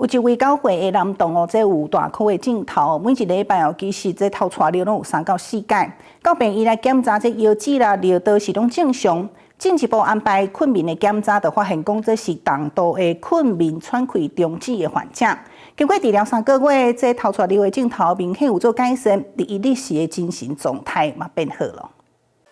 有一位教会的男童哦，这有大颗的镜头，每一礼拜哦，其实这头带尿拢有3到4届。到病院来检查这腰子啦、尿道是拢正常。进一步安排困眠的检查，就发现讲这是重度的困眠喘气中止的患者。经过治疗3个月，这头带尿的镜头明显有做改善，第一日时的精神状态嘛变好了。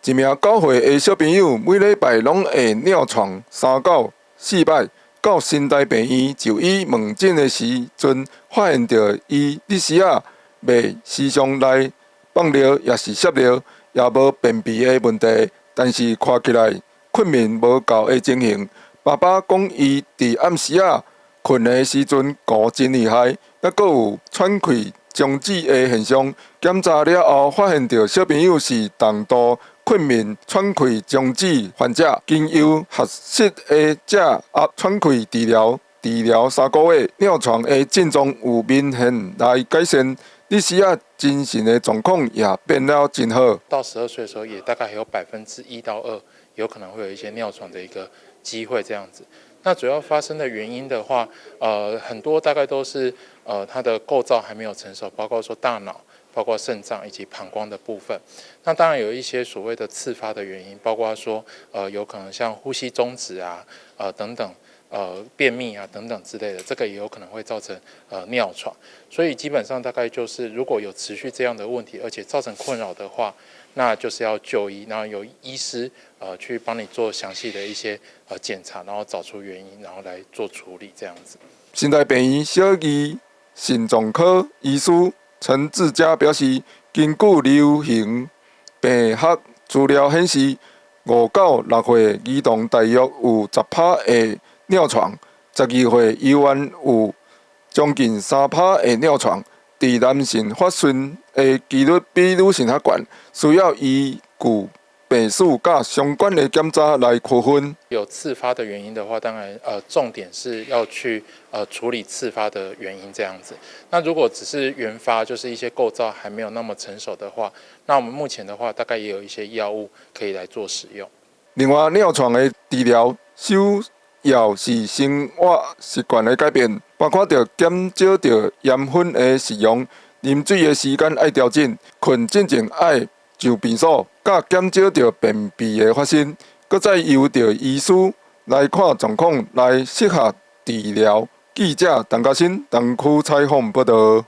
一名教会的小朋友每礼拜拢会尿床3到4摆。到新台病院就医问诊的时阵，发现到伊日时未时常来放尿，也是摄尿，也无便秘的问题，但是看起来困眠无够的情形。爸爸讲伊伫暗时困的时阵顾真厉害，还佫有喘气中止的现象。检查了后，发现到小朋友是重度困眠喘气中止患者，经由合适的这喘气治疗3个月，尿床的症状有明显来改善。日时精神的状况也变了真好。到12岁的时候，也大概还有1%到2%有可能会有一些尿床的一个机会这样子。那主要发生的原因的话，很多大概都是它的构造还没有成熟，包括说大脑、包括肾脏以及膀胱的部分。那当然有一些所谓的次发的原因，包括说有可能像呼吸中止等等。便秘等等之类的，这个也有可能会造成尿床，所以基本上大概就是如果有持续这样的问题，而且造成困扰的话，那就是要就医，然后由医师去帮你做详细的一些检查，然后找出原因，然后来做处理这样子。新台病院小儿心脏科医师陈志佳表示，根据流行病学资料显示，5到6岁儿童大约有10%的尿床，12岁幼儿有将近3%的尿床，伫男性发生的几率比女性较悬，需要依据病史甲相关的检查来区分。有次发的原因的话，当然重点是要去处理次发的原因这样子。那如果只是原发，就是一些构造还没有那么成熟的话，那我们目前的话，大概也有一些药物可以来做使用。另外，尿床的治疗首要是生活习惯的改变，包括着减少着盐分的食用，啉水的时间爱调整，困之前爱上便所，甲减少着便秘的发生，搁再由着医师来看状况来适合治疗。记者陈嘉欣，东区采访报道。